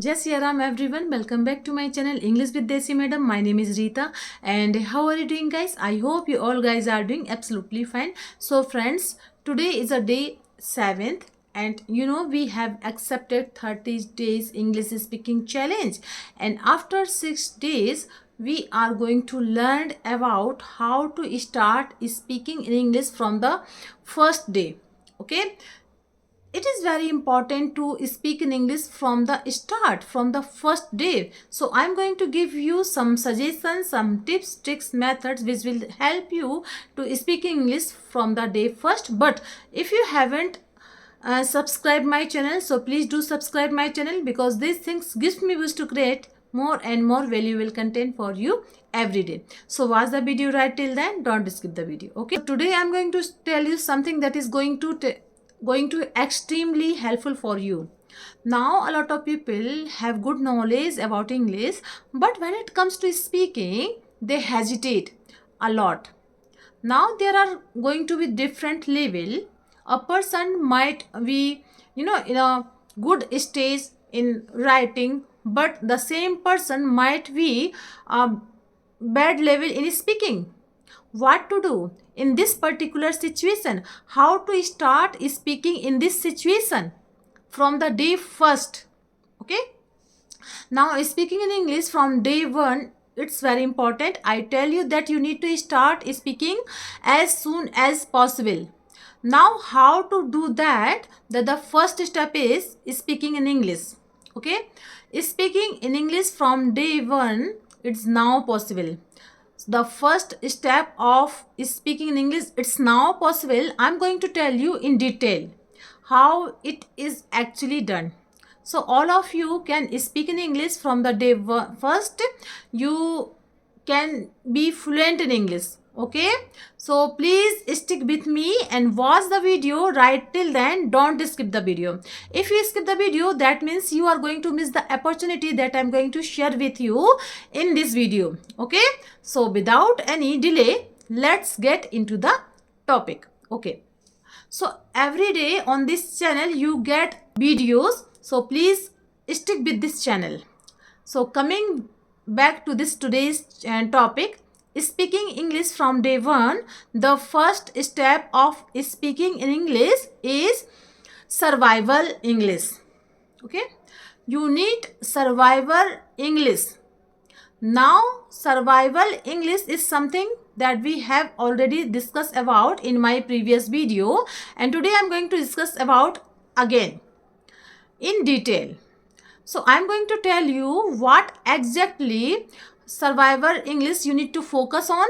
Jai Shri Ram everyone, welcome back to my channel English with Desi Madam. My name is Rita and how are you doing guys? I hope you all guys are doing absolutely fine. So friends, today is a day 7th and we have accepted 30 days English speaking challenge, and after 6 days we are going to learn about how to start speaking in English from the first day. Okay, it is very important to speak in English from the start, from the first day. So I'm going to give you some suggestions, some tips, tricks, methods which will help you to speak English from the day first. But if you haven't subscribed my channel, so please do subscribe my channel, because these things gives me boost to create more and more valuable content for you every day. So watch the video right till then, don't skip the video. Okay, so today I'm going to tell you something that is going to extremely helpful for you. Now a lot of people have good knowledge about English, but when it comes to speaking they hesitate a lot. Now there are going to be different level. A person might be in a good stage in writing, but the same person might be a bad level in speaking. What to do in this particular situation? How to start speaking in this situation from the day first? Okay, now speaking in English from day one, it's very important. I tell you that you need to start speaking as soon as possible. Now how to do that? The first step is speaking in English. Okay, speaking in English from day one, it's now possible. The first step of speaking in English, it's now possible. I'm going to tell you in detail how it is actually done, so all of you can speak in English from the day first. You can be fluent in English. Okay, so please stick with me and watch the video right till then, don't skip the video. If you skip the video, that means you are going to miss the opportunity that I'm going to share with you in this video. Okay, so without any delay, let's get into the topic. Okay, so every day on this channel you get videos, so please stick with this channel. So coming back to this today's topic, speaking English from day one, the first step of speaking in English is survival English. Okay, you need survival English. Now survival English is something that we have already discussed about in my previous video, and today I'm going to discuss about again in detail. So I'm going to tell you what exactly survival English you need to focus on,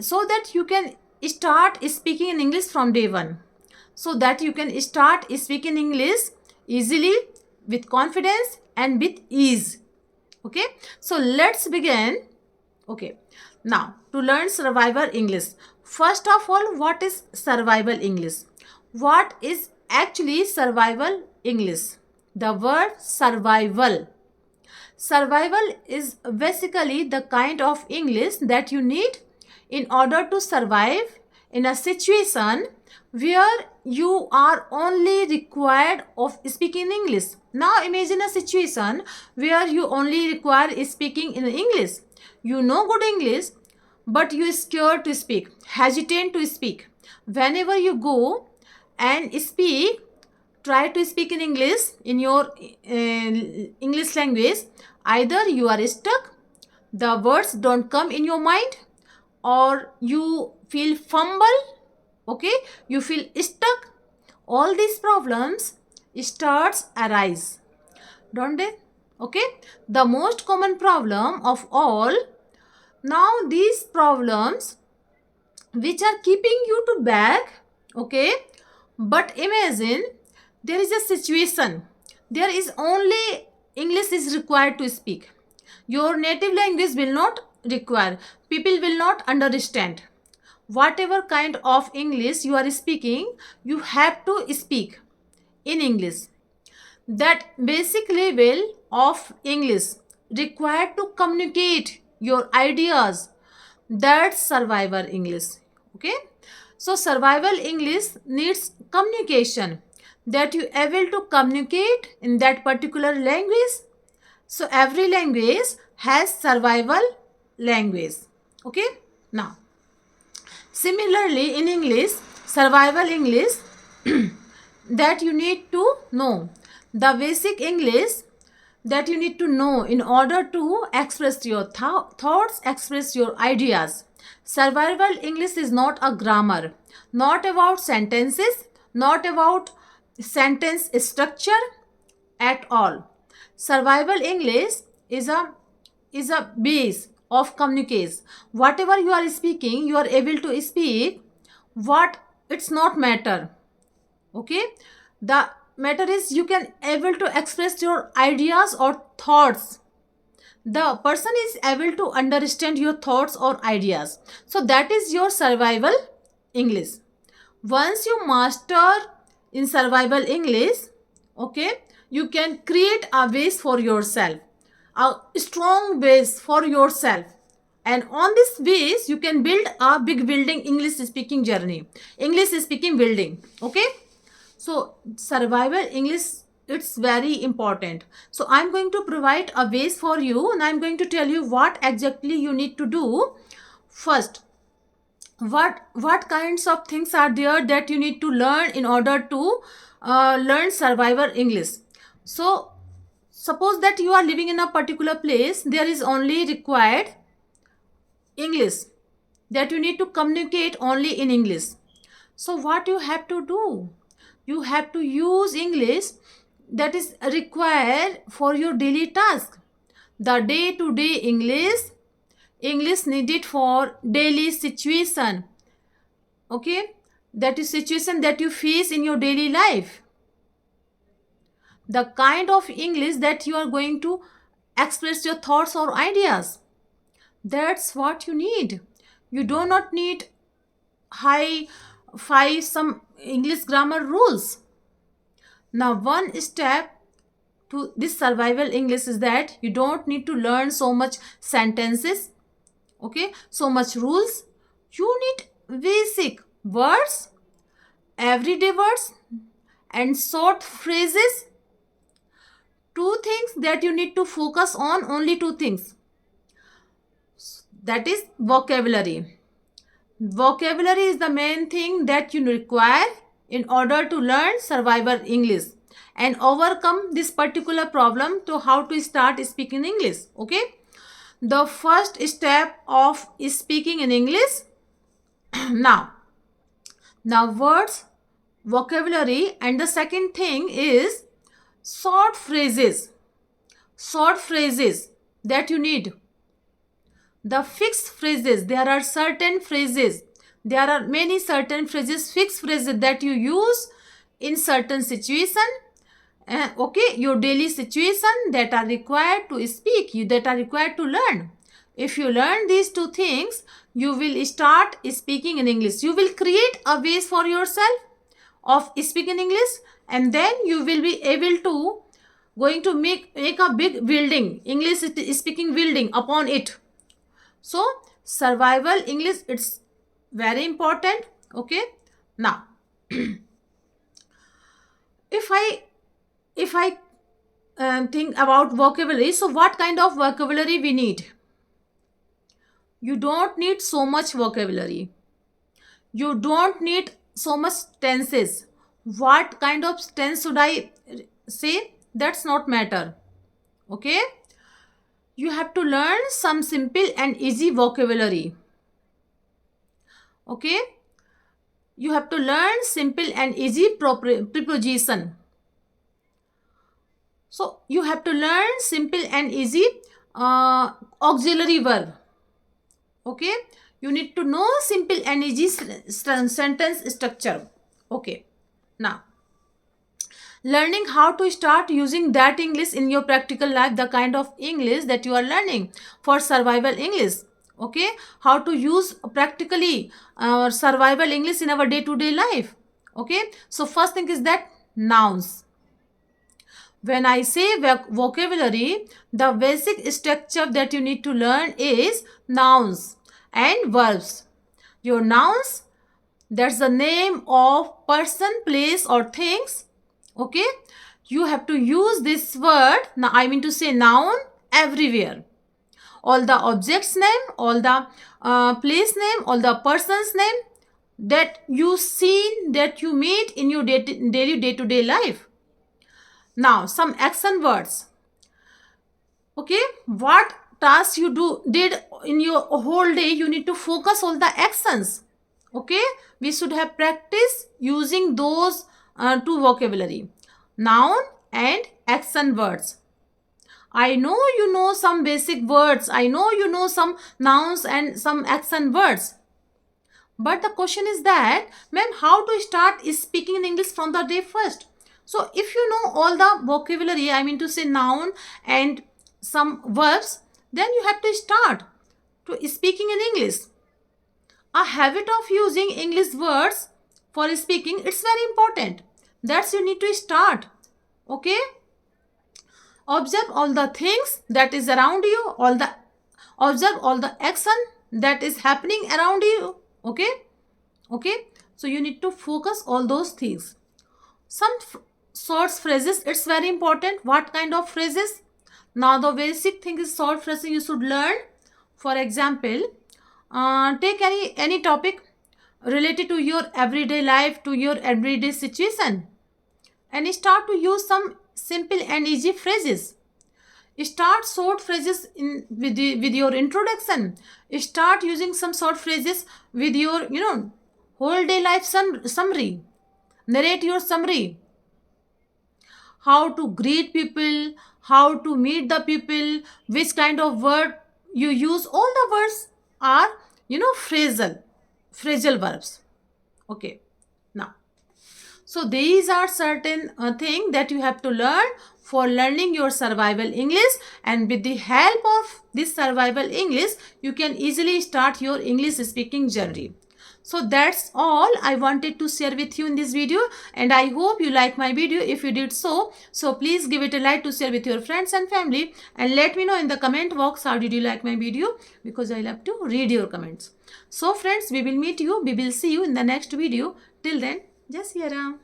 so that you can start speaking in English from day one, so that you can start speaking English easily, with confidence and with ease. Okay, so let's begin. Okay, now to learn survival English, first of all, what is survival English? What is actually survival English? The word survival. Survival is basically the kind of English that you need in order to survive in a situation where you are only required of speaking English. Now imagine a situation where you only require speaking in English. You know good English, but you are scared to speak, hesitant to speak. Whenever you go and speak, try to speak in English, in your English language, either you are stuck, the words don't come in your mind, or you feel fumble. Okay, you feel stuck. All these problems starts arise, don't they? Okay, the most common problem of all. Now these problems which are keeping you to back. Okay, but imagine there is a situation, there is only English is required to speak. Your native language will not require, people will not understand. Whatever kind of English you are speaking, you have to speak in English. That basic level of English required to communicate your ideas, that's survival English. Okay, so survival English needs communication, that you able to communicate in that particular language So every language has survival language. Okay. Now similarly in English, survival English that you need to know, the basic English that you need to know in order to express your thoughts, express your ideas. Survival English is not a grammar, not about sentences, not about sentence structure at all. Survival English is a base of communication. Whatever you are speaking, you are able to speak. What it's not matter. Okay, the matter is you can able to express your ideas or thoughts. The person is able to understand your thoughts or ideas. So that is your survival English. Once you master in survival English, okay, you can create a base for yourself, a strong base for yourself, and on this base you can build a big building, English speaking journey, English speaking building. Okay, so survival English, it's very important. So I'm going to provide a base for you, and I'm going to tell you what exactly you need to do. First, what kinds of things are there that you need to learn in order to learn survival English. So suppose that you are living in a particular place, there is only required English, that you need to communicate only in English. So what you have to do, you have to use English that is required for your daily task, the day to day English needed for daily situation. Okay, that is situation that you face in your daily life, the kind of English that you are going to express your thoughts or ideas. That's what you need. You do not need high five some English grammar rules. Now one step to this survival English is that you don't need to learn so much sentences, okay, so much rules. You need basic words, everyday words, and short phrases. Two things that you need to focus on, only two things. That is vocabulary. Vocabulary is the main thing that you require in order to learn survival English and overcome this particular problem to how to start speaking English. Okay, the first step of speaking in English now words, vocabulary, and the second thing is short phrases that you need. The fixed phrases, there are certain phrases, there are many certain phrases, fixed phrases that you use in certain situation, okay, your daily situation, that are required to speak, you that are required to learn. If you learn these two things, you will start speaking in English. You will create a base for yourself of speaking English, and then you will be able to going to make a big building, English speaking building upon it. So survival English, it's very important. Okay, now if I think about vocabulary, so what kind of vocabulary we need? You don't need so much vocabulary, you don't need so much tenses. What kind of tense should I say? That's not matter. Okay, you have to learn some simple and easy vocabulary. Okay, you have to learn simple and easy preposition. So you have to learn simple and easy auxiliary verb. Okay, you need to know simple and easy sentence structure. Okay, now learning how to start using that English in your practical life, the kind of English that you are learning for survival English. Okay, how to use practically survival English in our day-to-day life. Okay, so first thing is that nouns. When I say vocabulary, the basic structure that you need to learn is nouns and verbs. Your nouns, that's the name of person, place, or things. Okay, you have to use this word, now I mean to say noun, everywhere. All the objects name, all the place name, all the person's name that you see, that you meet in your daily day-to-day life. Now some action words. Okay, what tasks you did in your whole day, you need to focus on the actions. Okay, we should have practice using those two vocabulary, noun and action words. I know you know some basic words, I know you know some nouns and some action words, but the question is that, ma'am, how to start speaking in English from the day first? So if you know all the vocabulary, I mean to say noun and some verbs, then you have to start to speaking in English. A habit of using English words for speaking, it's very important. That's you need to start. Okay, observe all the things that is around you, observe all the action that is happening around you. Okay, so you need to focus all those things. Some short phrases, it's very important. What kind of phrases? Now the basic thing is short phrases you should learn. For example, take any topic related to your everyday life, to your everyday situation, and start to use some simple and easy phrases. Start short phrases with your introduction. Start using some short phrases with your whole day life summary. Narrate your summary. How to greet people, how to meet the people, which kind of word you use. All the words are phrasal verbs. Okay, now so these are certain things that you have to learn for learning your survival English, and with the help of this survival English, you can easily start your English speaking journey. So that's all I wanted to share with you in this video, and I hope you like my video. If you did so please give it a like to share with your friends and family, and let me know in the comment box how did you like my video, because I love to read your comments. So friends, we will see you in the next video. Till then, Jai Shri Ram.